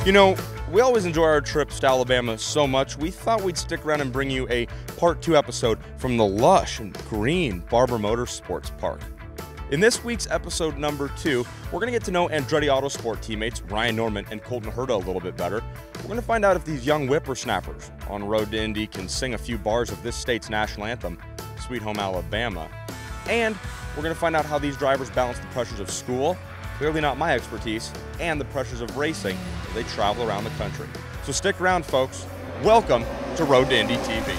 You know, we always enjoy our trips to Alabama so much, we thought we'd stick around and bring you a Part 2 episode from the lush and green Barber Motorsports Park. In this week's episode number 2, we're going to get to know Andretti Autosport teammates Ryan Norman and Colton Herta a little bit better. We're going to find out if these young whippersnappers on Road to Indy can sing a few bars of this state's national anthem, Sweet Home Alabama. And we're going to find out how these drivers balance the pressures of school, clearly not my expertise, and the pressures of racing as they travel around the country. So stick around, folks. Welcome to Road to Indy TV.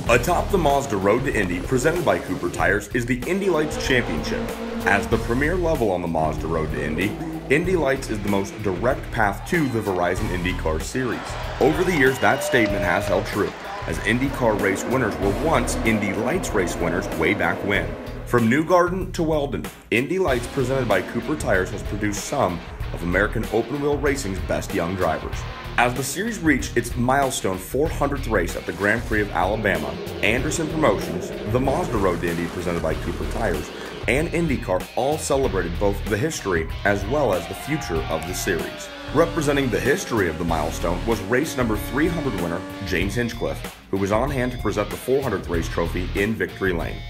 Atop the Mazda Road to Indy, presented by Cooper Tires, is the Indy Lights Championship. As the premier level on the Mazda Road to Indy, Indy Lights is the most direct path to the Verizon IndyCar Series. Over the years, that statement has held true, as IndyCar race winners were once Indy Lights race winners way back when. From New Garden to Weldon, Indy Lights presented by Cooper Tires has produced some of American open-wheel racing's best young drivers. As the series reached its milestone 400th race at the Grand Prix of Alabama, Anderson Promotions, the Mazda Road to Indy presented by Cooper Tires, and IndyCar all celebrated both the history as well as the future of the series. Representing the history of the milestone was race number 300 winner James Hinchcliffe, who was on hand to present the 400th race trophy in Victory Lane.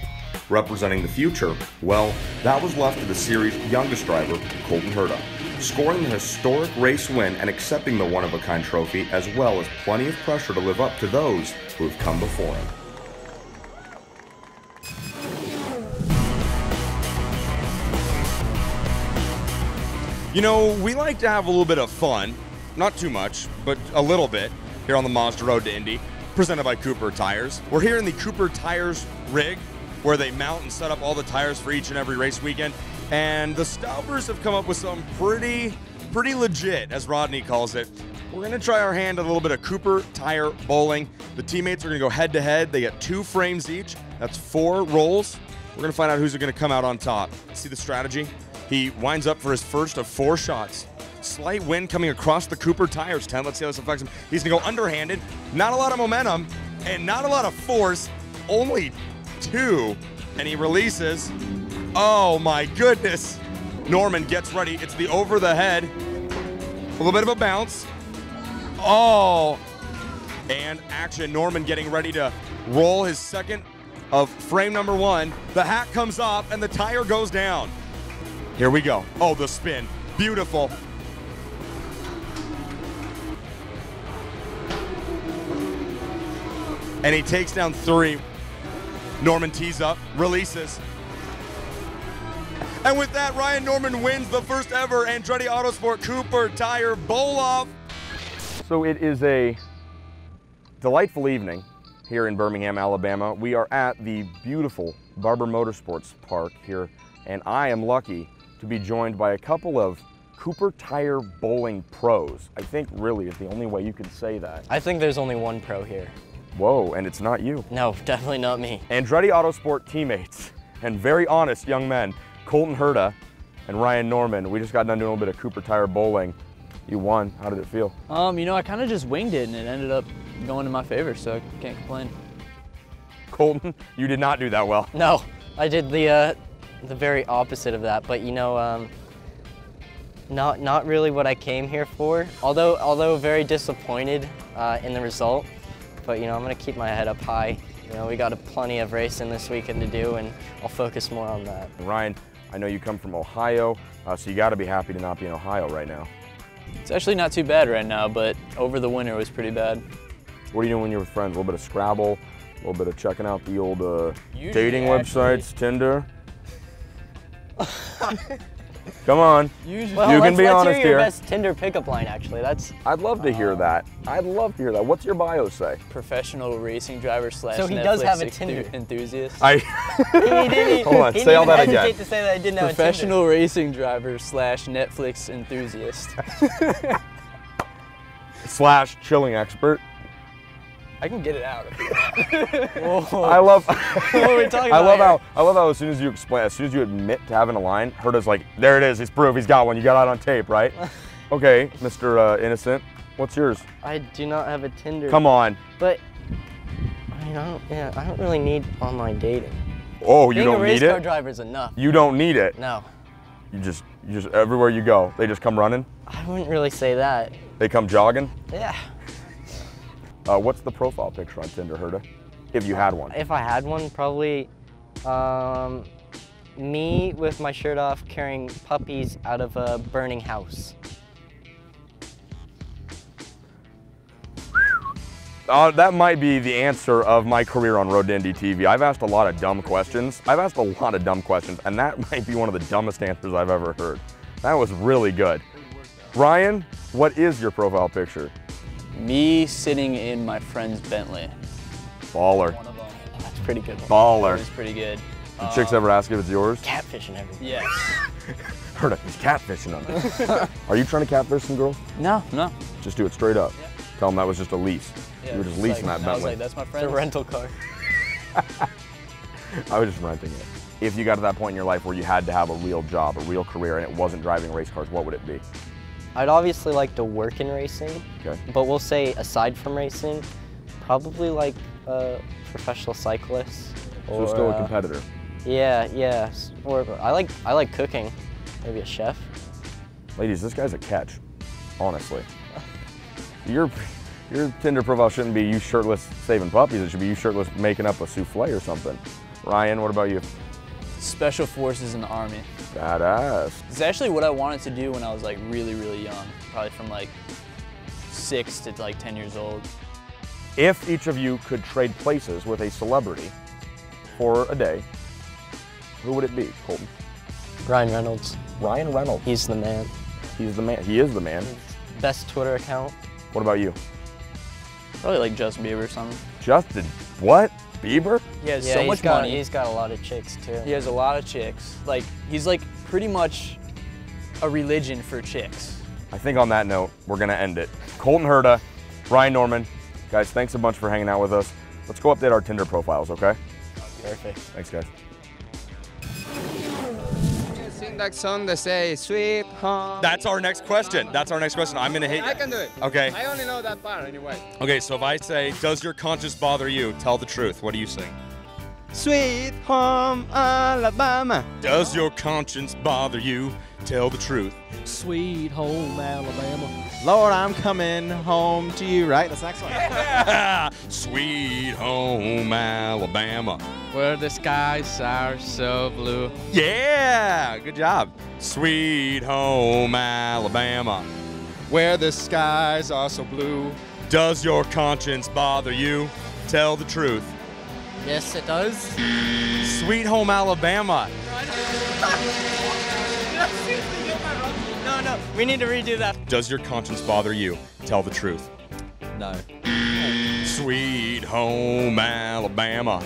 Representing the future, well, that was left to the series' youngest driver, Colton Herta, scoring the historic race win and accepting the one-of-a-kind trophy, as well as plenty of pressure to live up to those who have come before him. You know, we like to have a little bit of fun, not too much, but a little bit, here on the Mazda Road to Indy, presented by Cooper Tires. We're here in the Cooper Tires rig, where they mount and set up all the tires for each and every race weekend. And the Staubers have come up with something pretty legit, as Rodney calls it. We're gonna try our hand at a little bit of Cooper Tire bowling. The teammates are gonna go head to head. They get 2 frames each. That's 4 rolls. We're gonna find out who's gonna come out on top. See the strategy? He winds up for his first of 4 shots. Slight wind coming across the Cooper Tires tent. Let's see how this affects him. He's gonna go underhanded. Not a lot of momentum and not a lot of force. Only 2, and he releases. Oh my goodness. Norman gets ready. It's the over the head. A little bit of a bounce. Oh, and action. Norman getting ready to roll his second of frame number 1. The hat comes off and the tire goes down. Here we go. Oh, the spin. Beautiful. And he takes down 3. Norman tees up, releases. And with that, Ryan Norman wins the first ever Andretti Autosport Cooper Tire Bowl-Off. So it is a delightful evening here in Birmingham, Alabama. We are at the beautiful Barber Motorsports Park here, and I am lucky to be joined by a couple of Cooper Tire bowling pros. I think really is the only way you can say that. I think there's only one pro here. Whoa, and it's not you. No, definitely not me. Andretti Autosport teammates and very honest young men, Colton Herta and Ryan Norman. We just got done doing a little bit of Cooper Tire bowling. You won. How did it feel? You know, I kind of just winged it and it ended up going in my favor, so I can't complain. Colton, you did not do that well. No, I did the very opposite of that, but you know, not really what I came here for. Although very disappointed in the result. But, you know, I'm going to keep my head up high. You know, we got plenty of racing this weekend to do, and I'll focus more on that. Ryan, I know you come from Ohio, so you got to be happy to not be in Ohio right now. It's actually not too bad right now, but over the winter it was pretty bad. What are you doing when you're with friends? A little bit of Scrabble, a little bit of checking out the old dating websites, Tinder? Come on, Well, you can be honest let's hear your here. best Tinder pickup line, actually. I'd love to hear that. I'd love to hear that. What's your bio say? Professional racing driver / So he does have a Tinder enthusiast. Hold on, say all that again. To say that I didn't have Professional racing driver / Netflix enthusiast. / chilling expert. I can get it out. I love. What are we talking about? I love how as soon as you explain, as soon as you admit to having a line, Herta's like, there it is. He's proof. He's got one. You got it on tape, right? Okay, Mr. Innocent, what's yours? I do not have a Tinder. Come on. But I mean, I don't really need online dating. Oh, you don't need it? Being a race car driver is enough. You don't need it. No. You You just everywhere you go, they just come running? I wouldn't really say that. They come jogging? Yeah. What's the profile picture on Tinder, Herta? If you had one. If I had one, probably me with my shirt off carrying puppies out of a burning house. That might be the answer of my career on Road to Indy TV. I've asked a lot of dumb questions. And that might be one of the dumbest answers I've ever heard. That was really good. Ryan, what is your profile picture? Me sitting in my friend's Bentley. Baller. One of them. That's pretty good. Baller. That was pretty good. Did chicks ever ask if it's yours? Catfish and everything. Yes. Herta, he's catfishing them. Are you trying to catfish some girls? No, no. Just do it straight up. Yeah. Tell them that was just a lease. Yeah, You were just it's leasing like, that I was Bentley. like, that's my It's friend. a rental car. I was just renting it. If you got to that point in your life where you had to have a real job, a real career, and it wasn't driving race cars, what would it be? I'd obviously like to work in racing, Okay. but we'll say aside from racing, probably like a professional cyclist. So still a competitor. Yeah, yeah. Or I like cooking. Maybe a chef. Ladies, this guy's a catch, honestly. Your Tinder profile shouldn't be you shirtless saving puppies. It should be you shirtless making up a souffle or something. Ryan, what about you? Special Forces in the Army. Badass. It's actually what I wanted to do when I was like really, really young. Probably from like 6 to like 10 years old. If each of you could trade places with a celebrity for a day, who would it be, Colton? Ryan Reynolds. Ryan Reynolds. He's the man. He's the man. He is the man. Best Twitter account. What about you? Probably like Justin Bieber or something. Justin, what? Bieber? He has Yeah, so he's much got, money. He's got a lot of chicks too. He has a lot of chicks. Like, he's like pretty much a religion for chicks. I think on that note, we're gonna end it. Colton Herta, Ryan Norman, guys, thanks a bunch for hanging out with us. Let's go update our Tinder profiles, okay? Perfect. Thanks, guys. Sing that song that says "Sweet Home." That's our next question. I'm gonna hit you. I can do it. Okay. I only know that part anyway. Okay, so if I say, does your conscience bother you? Tell the truth. What do you sing? Sweet Home Alabama. Does your conscience bother you? Tell the truth. Sweet home Alabama. Lord, I'm coming home to you. Right? That's the next one. Yeah. Sweet home Alabama. Where the skies are so blue. Yeah, good job. Sweet home Alabama. Where the skies are so blue. Does your conscience bother you? Tell the truth. Yes, it does. Sweet home Alabama. No, we need to redo that. Does your conscience bother you? Tell the truth. No. Sweet home Alabama.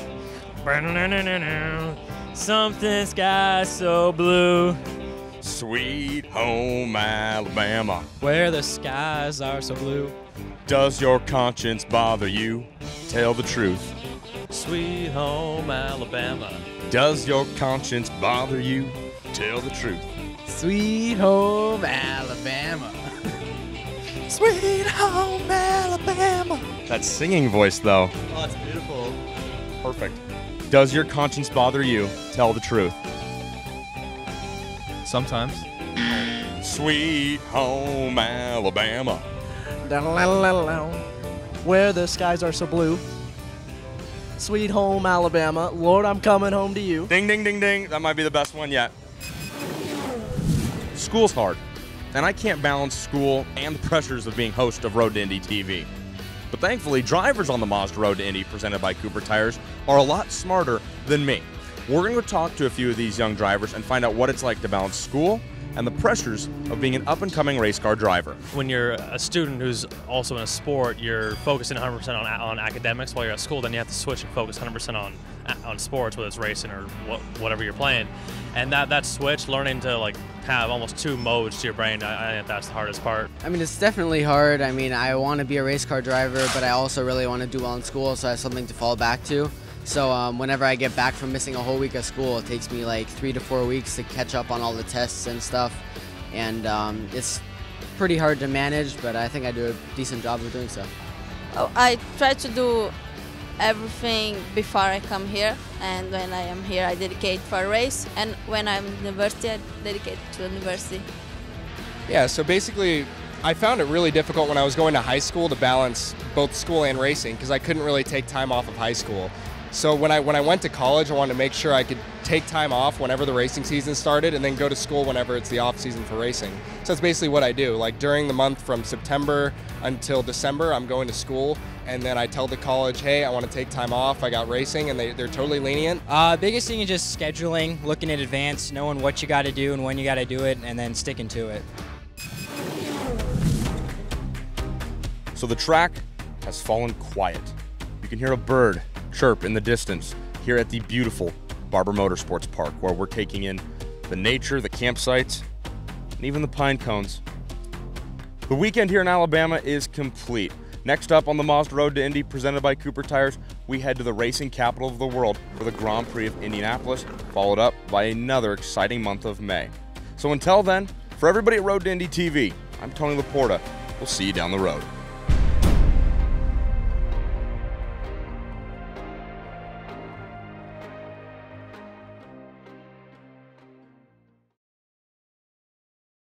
Something sky so blue. Sweet home Alabama. Where the skies are so blue. Does your conscience bother you? Tell the truth. Sweet home Alabama. Does your conscience bother you? Tell the truth. Sweet home Alabama. Sweet home Alabama. That singing voice, though. Oh, it's beautiful. Perfect. Does your conscience bother you? Tell the truth. Sometimes. Sweet home Alabama. Where the skies are so blue. Sweet home Alabama. Lord, I'm coming home to you. Ding, ding, ding, ding. That might be the best one yet. School's hard, and I can't balance school and the pressures of being host of Road to Indy TV. But thankfully, drivers on the Mazda Road to Indy presented by Cooper Tires are a lot smarter than me. We're going to go talk to a few of these young drivers and find out what it's like to balance school and the pressures of being an up-and-coming race car driver. When you're a student who's also in a sport, you're focusing 100% on academics while you're at school. Then you have to switch and focus 100% on sports, whether it's racing or whatever you're playing. And that switch, learning to like have almost two modes to your brain, I think that's the hardest part. I mean, it's definitely hard. I mean, I want to be a race car driver, but I also really want to do well in school, so I have something to fall back to. So whenever I get back from missing a whole week of school, it takes me like 3 to 4 weeks to catch up on all the tests and stuff. And it's pretty hard to manage, but I think I do a decent job of doing so. I try to do everything before I come here, and when I am here I dedicate for a race, and when I'm in university I dedicate to university. Yeah, so basically I found it really difficult when I was going to high school to balance both school and racing because I couldn't really take time off of high school. So when I went to college, I wanted to make sure I could take time off whenever the racing season started and then go to school whenever it's the off season for racing. So that's basically what I do. Like during the month from September until December, I'm going to school, and then I tell the college, hey, I want to take time off, I got racing, and they're totally lenient. Biggest thing is just scheduling, looking in advance, knowing what you got to do and when you got to do it, and then sticking to it. So the track has fallen quiet. You can hear a bird chirp in the distance here at the beautiful Barber Motorsports Park, where we're taking in the nature, the campsites, and even the pine cones. The weekend here in Alabama is complete. Next up on the Mazda Road to Indy, presented by Cooper Tires, we head to the racing capital of the world for the Grand Prix of Indianapolis, followed up by another exciting month of May. So until then, for everybody at Road to Indy TV, I'm Tony Laporta. We'll see you down the road.